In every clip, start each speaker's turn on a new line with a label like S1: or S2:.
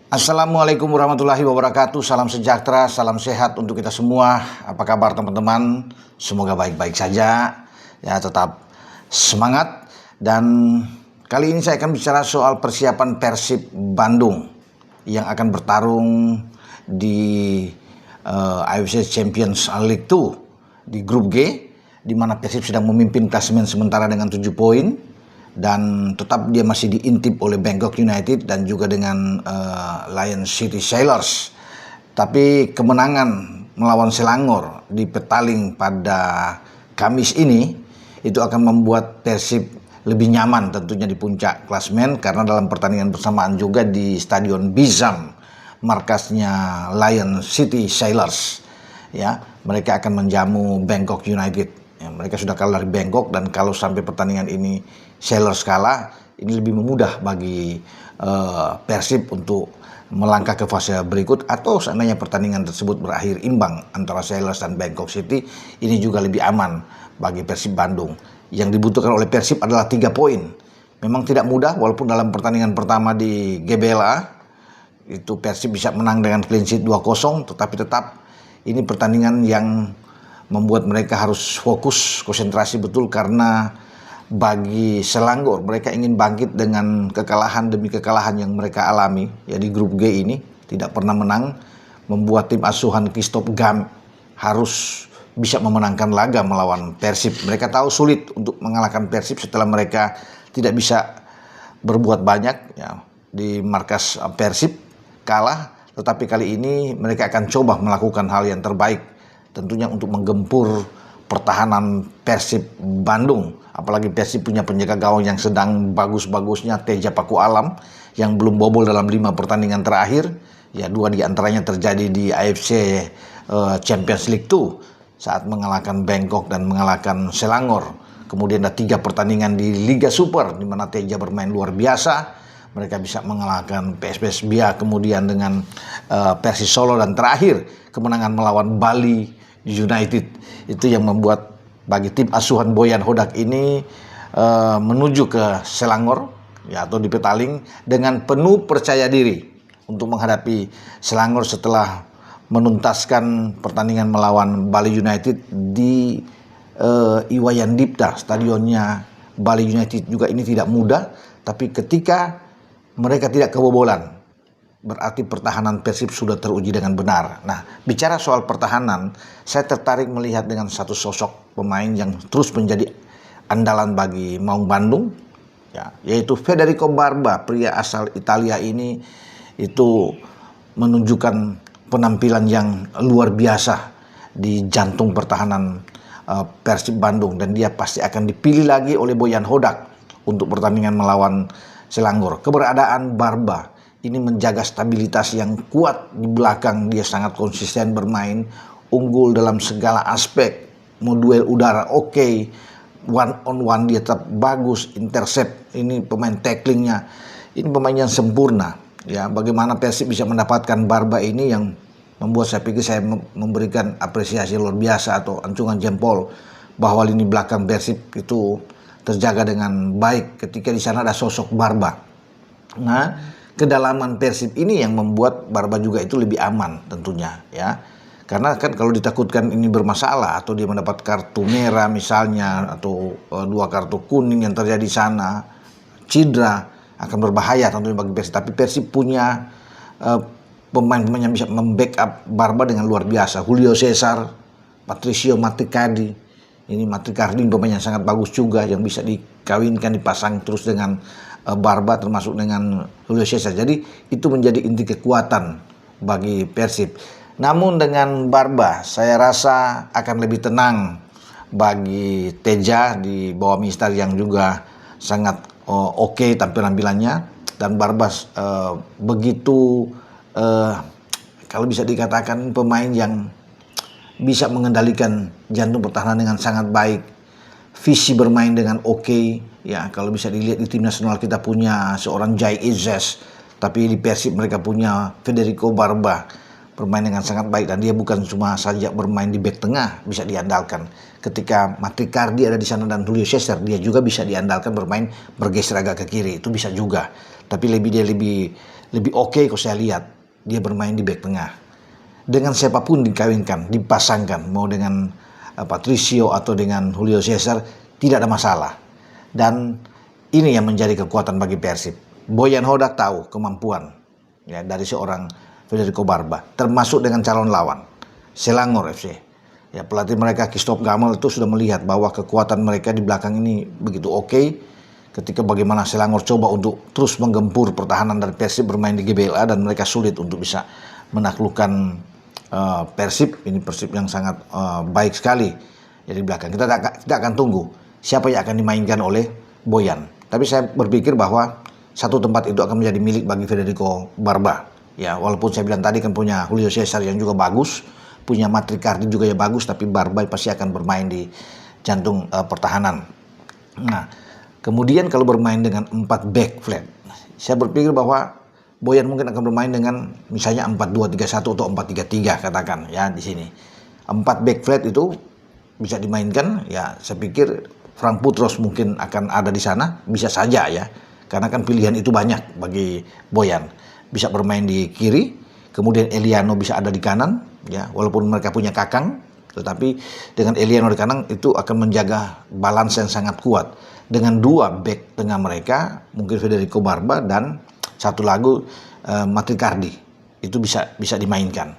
S1: Assalamualaikum warahmatullahi wabarakatuh. Salam sejahtera, salam sehat untuk kita semua. Apa kabar teman-teman? Semoga baik-baik saja. Ya, tetap semangat. Dan kali ini saya akan bicara soal persiapan Persib Bandung yang akan bertarung di AFC Champions League 2 di grup G, di mana Persib sedang memimpin klasemen sementara dengan 7 poin. Dan tetap dia masih diintip oleh Bangkok United dan juga dengan Lion City Sailors. Tapi kemenangan melawan Selangor di Petaling pada Kamis ini itu akan membuat Persib lebih nyaman tentunya di puncak klasemen, karena dalam pertandingan bersamaan juga di Stadion Bizam, markasnya Lion City Sailors, ya, mereka akan menjamu Bangkok United. Ya, mereka sudah kalah dari Bangkok, dan kalau sampai pertandingan ini Sailors kalah, ini lebih memudah bagi Persib untuk melangkah ke fase berikut. Atau seandainya pertandingan tersebut berakhir imbang antara Sailors dan Bangkok City, ini juga lebih aman bagi Persib Bandung. Yang dibutuhkan oleh Persib adalah 3 poin. Memang tidak mudah, walaupun dalam pertandingan pertama di GBLA itu Persib bisa menang dengan clean sheet 2-0, tetapi tetap ini pertandingan yang membuat mereka harus fokus, konsentrasi betul, karena bagi Selangor mereka ingin bangkit dengan kekalahan demi kekalahan yang mereka alami ya di grup G ini, tidak pernah menang, membuat tim asuhan Christophe Gam harus bisa memenangkan laga melawan Persib. Mereka tahu sulit untuk mengalahkan Persib setelah mereka tidak bisa berbuat banyak ya di markas Persib, kalah. Tetapi kali ini mereka akan coba melakukan hal yang terbaik, tentunya untuk menggempur pertahanan Persib Bandung. Apalagi Persib punya penjaga gawang yang sedang bagus-bagusnya, Teja Paku Alam, yang belum bobol dalam 5 pertandingan terakhir. Ya, 2 diantaranya terjadi di AFC Champions League 2 saat mengalahkan Bangkok dan mengalahkan Selangor. Kemudian ada 3 pertandingan di Liga Super di mana Teja bermain luar biasa. Mereka bisa mengalahkan PSPS Bia, kemudian dengan Persis Solo, dan terakhir kemenangan melawan Bali United. Itu yang membuat bagi tim asuhan Boyan Hodak ini menuju ke Selangor ya, atau di Petaling dengan penuh percaya diri untuk menghadapi Selangor setelah menuntaskan pertandingan melawan Bali United di Iwayan Dipta, stadionnya Bali United juga. Ini tidak mudah, tapi ketika mereka tidak kebobolan, berarti pertahanan Persib sudah teruji dengan benar. Nah, bicara soal pertahanan, saya tertarik melihat dengan satu sosok pemain yang terus menjadi andalan bagi Maung Bandung, ya, yaitu Federico Barba. Pria asal Italia ini itu menunjukkan penampilan yang luar biasa di jantung pertahanan Persib Bandung, dan dia pasti akan dipilih lagi oleh Boyan Hodak untuk pertandingan melawan Selangor. Keberadaan Barba ini menjaga stabilitas yang kuat di belakang. Dia sangat konsisten bermain, unggul dalam segala aspek. Mau duel udara oke, one on one dia tetap bagus, intercept. Ini pemain tacklingnya, ini pemain yang sempurna. Ya, bagaimana Persib bisa mendapatkan Barba ini yang membuat saya pikir saya memberikan apresiasi luar biasa atau acungan jempol bahwa lini belakang Persib itu terjaga dengan baik ketika di sana ada sosok Barba. Nah, kedalaman Persib ini yang membuat Barba juga itu lebih aman tentunya ya. Karena kan kalau ditakutkan ini bermasalah atau dia mendapat kartu merah misalnya, atau 2 kartu kuning yang terjadi di sana, cedera, akan berbahaya tentunya bagi Persib. Tapi Persib punya pemain-pemain yang bisa membackup Barba dengan luar biasa. Julio Cesar, Patricio Maticadi. Ini Maticarding pemain yang sangat bagus juga, yang bisa dikawinkan, dipasang terus dengan Barba, termasuk dengan Julio Cesar. Jadi itu menjadi inti kekuatan bagi Persib. Namun dengan Barba saya rasa akan lebih tenang bagi Teja di bawah Mister yang juga sangat oke tampilannya. Dan Barba begitu kalau bisa dikatakan pemain yang bisa mengendalikan jantung pertahanan dengan sangat baik, visi bermain dengan oke. Ya, kalau bisa dilihat di tim nasional kita punya seorang Jai Izzes, tapi di Persib mereka punya Federico Barba, bermain dengan sangat baik. Dan dia bukan cuma saja bermain di bek tengah, bisa diandalkan. Ketika Matricardi ada di sana dan Julio Cesar, dia juga bisa diandalkan bermain bergeser agak ke kiri, itu bisa juga. Tapi dia lebih lebih oke kalau saya lihat dia bermain di bek tengah. Dengan siapapun dikawinkan, dipasangkan, mau dengan Patricio atau dengan Julio Cesar, tidak ada masalah. Dan ini yang menjadi kekuatan bagi Persib. Boyan Hodak tahu kemampuan ya dari seorang Federico Barba, termasuk dengan calon lawan Selangor FC. Ya, pelatih mereka Christoph Gamel itu sudah melihat bahwa kekuatan mereka di belakang ini begitu oke. Ketika bagaimana Selangor coba untuk terus menggempur pertahanan dari Persib bermain di GBLA dan mereka sulit untuk bisa menaklukkan Persib. Ini Persib yang sangat baik sekali ya di belakang. Kita akan tunggu siapa yang akan dimainkan oleh Boyan. Tapi saya berpikir bahwa satu tempat itu akan menjadi milik bagi Federico Barba. Ya, walaupun saya bilang tadi kan punya Julio Cesar yang juga bagus, punya Matricardi juga yang bagus, tapi Barba pasti akan bermain di jantung pertahanan. Nah, kemudian kalau bermain dengan 4 back flat, saya berpikir bahwa Boyan mungkin akan bermain dengan misalnya 4-2-3-1 atau 4-3-3 katakan ya di sini. 4 back flat itu bisa dimainkan ya, saya pikir Frank Putros mungkin akan ada di sana, bisa saja ya. Karena kan pilihan itu banyak bagi Boyan. Bisa bermain di kiri, kemudian Eliano bisa ada di kanan ya, walaupun mereka punya Kakang, tetapi dengan Eliano di kanan itu akan menjaga balance yang sangat kuat. Dengan 2 back tengah mereka, mungkin Federico Barba dan satu lagu Matricardi itu bisa dimainkan.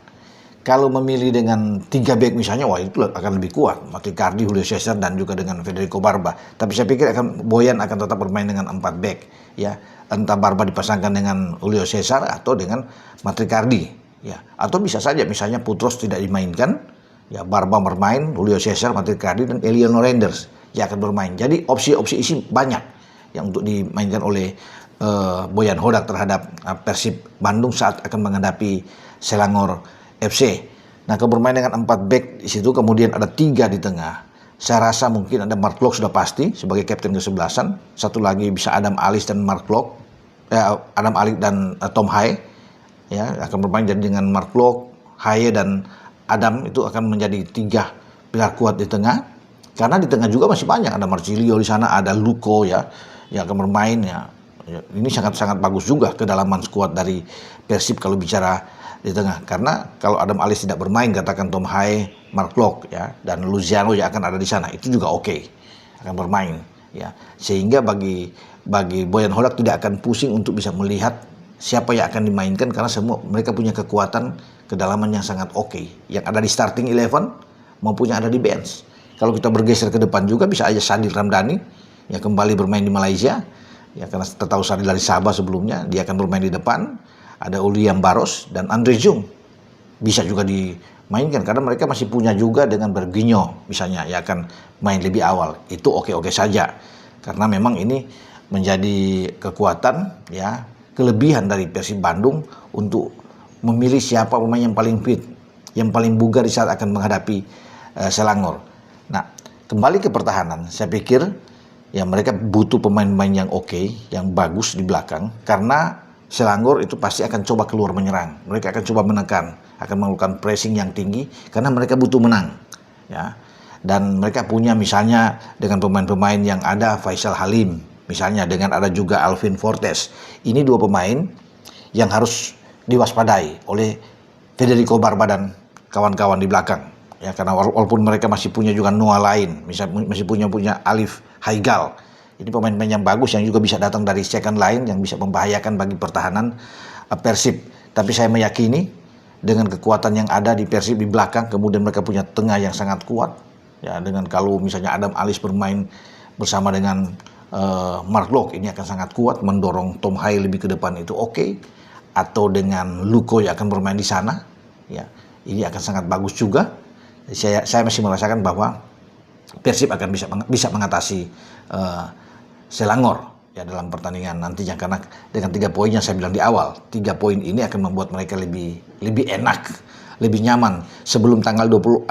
S1: Kalau memilih dengan 3 back misalnya, wah itu akan lebih kuat. Matricardi, Julio Cesar dan juga dengan Federico Barba. Tapi saya pikir Boyan akan tetap bermain dengan 4 back ya. Entah Barba dipasangkan dengan Julio Cesar atau dengan Matricardi ya. Atau bisa saja misalnya Putros tidak dimainkan, ya Barba bermain, Julio Cesar, Matricardi dan Eliano Renders yang akan bermain. Jadi opsi-opsi isi banyak yang untuk dimainkan oleh Boyan Hodak terhadap Persib Bandung saat akan menghadapi Selangor FC. Nah, kalau bermain dengan 4 back di situ, kemudian ada 3 di tengah. Saya rasa mungkin ada Mark Klok sudah pasti sebagai kapten ke-11. Satu lagi bisa Adam Alis dan Mark Klok. Adam Alis dan Tom Haye. Ya, akan bermain jadi dengan Mark Klok, Haye dan Adam itu akan menjadi 3 pilar kuat di tengah. Karena di tengah juga masih banyak, ada Marcilio di sana, ada Luko ya, yang akan bermain ya. Ini sangat-sangat bagus juga kedalaman skuad dari Persib kalau bicara di tengah. Karena kalau Adam Alis tidak bermain, katakan Tom Haye, Mark Klok ya, dan Luciano yang akan ada di sana, itu juga oke akan bermain ya. Sehingga bagi Boyan Hodak tidak akan pusing untuk bisa melihat siapa yang akan dimainkan, karena semua mereka punya kekuatan kedalaman yang sangat oke. Yang ada di starting 11 maupun yang ada di bench. Kalau kita bergeser ke depan juga bisa aja Sadil Ramdhani yang kembali bermain di Malaysia. Ya, karena kita tahu Sadil dari Sabah sebelumnya, dia akan bermain di depan. Ada Uliam Baros dan Andre Jung bisa juga dimainkan karena mereka masih punya juga dengan Berginho misalnya yang akan main lebih awal. Itu oke-oke saja karena memang ini menjadi kekuatan ya, kelebihan dari Persib Bandung untuk memilih siapa pemain yang paling fit, yang paling bugar di saat akan menghadapi Selangor. Nah, kembali ke pertahanan, saya pikir ya mereka butuh pemain-pemain yang oke, yang bagus di belakang, karena Selangor itu pasti akan coba keluar menyerang. Mereka akan coba menekan, akan melakukan pressing yang tinggi karena mereka butuh menang. Ya. Dan mereka punya misalnya dengan pemain-pemain yang ada Faisal Halim, misalnya dengan ada juga Alvin Fortes. Ini 2 pemain yang harus diwaspadai oleh Federico Barba dan kawan-kawan di belakang. Ya, karena walaupun mereka masih punya juga Noah lain, masih punya Alif Haigal. Ini pemain-pemain yang bagus yang juga bisa datang dari second line yang bisa membahayakan bagi pertahanan Persib. Tapi saya meyakini dengan kekuatan yang ada di Persib di belakang, kemudian mereka punya tengah yang sangat kuat. Ya, dengan kalau misalnya Adam Alis bermain bersama dengan Mark Klok, ini akan sangat kuat mendorong Tom Haye lebih ke depan, itu oke. Atau dengan Luko yang akan bermain di sana, ya ini akan sangat bagus juga. Saya masih merasakan bahwa Persib akan bisa mengatasi Selangor ya dalam pertandingan nantinya, karena dengan 3 poin yang saya bilang di awal, 3 poin ini akan membuat mereka lebih enak, lebih nyaman sebelum tanggal 26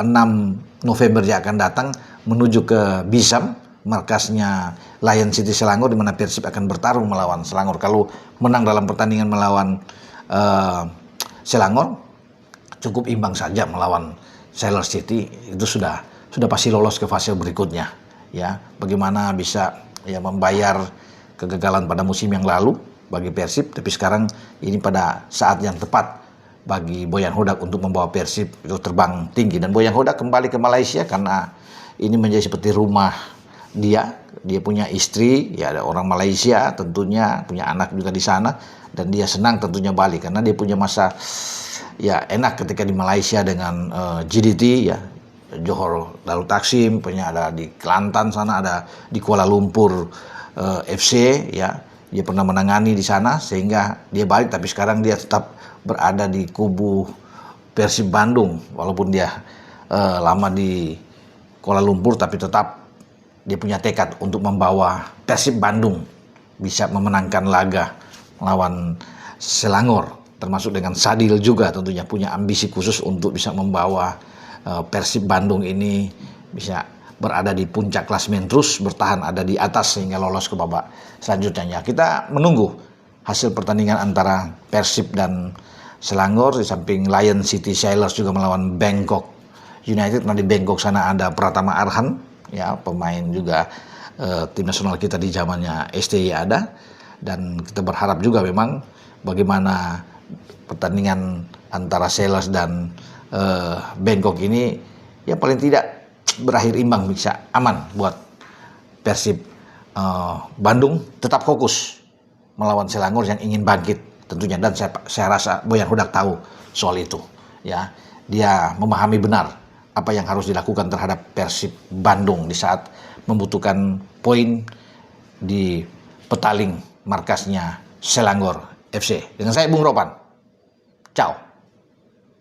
S1: November yang akan datang menuju ke Bisam, markasnya Lion City Selangor, di mana Persib akan bertarung melawan Selangor. Kalau menang dalam pertandingan melawan Selangor, cukup imbang saja melawan Sailor City, itu sudah pasti lolos ke fase berikutnya. Ya, bagaimana bisa ya membayar kegagalan pada musim yang lalu bagi Persib, tapi sekarang ini pada saat yang tepat bagi Boyan Hodak untuk membawa Persib itu terbang tinggi. Dan Boyan Hodak kembali ke Malaysia karena ini menjadi seperti rumah dia. Dia punya istri, ya ada orang Malaysia tentunya, punya anak juga di sana, dan dia senang tentunya balik karena dia punya masa ya enak ketika di Malaysia dengan GDT ya, Johor Darul Taksim, punya ada di Kelantan sana, ada di Kuala Lumpur FC ya. Dia pernah menangani di sana sehingga dia balik, tapi sekarang dia tetap berada di kubu Persib Bandung walaupun dia lama di Kuala Lumpur, tapi tetap dia punya tekad untuk membawa Persib Bandung bisa memenangkan laga melawan Selangor, termasuk dengan Sadil juga tentunya punya ambisi khusus untuk bisa membawa Persib Bandung ini bisa berada di puncak klasemen, terus bertahan ada di atas sehingga lolos ke babak selanjutnya. Kita menunggu hasil pertandingan antara Persib dan Selangor, di samping Lion City Sailors juga melawan Bangkok United. Nah, di Bangkok sana ada Pratama Arhan ya, pemain juga tim nasional kita di zamannya STY ada, dan kita berharap juga memang bagaimana pertandingan antara Sailors dan Bangkok ini ya paling tidak berakhir imbang, bisa aman buat Persib Bandung tetap fokus melawan Selangor yang ingin bangkit tentunya. Dan saya rasa Boyan Hodak tahu soal itu ya, dia memahami benar apa yang harus dilakukan terhadap Persib Bandung di saat membutuhkan poin di Petaling markasnya Selangor FC. Dengan saya Bung Ropan, ciao.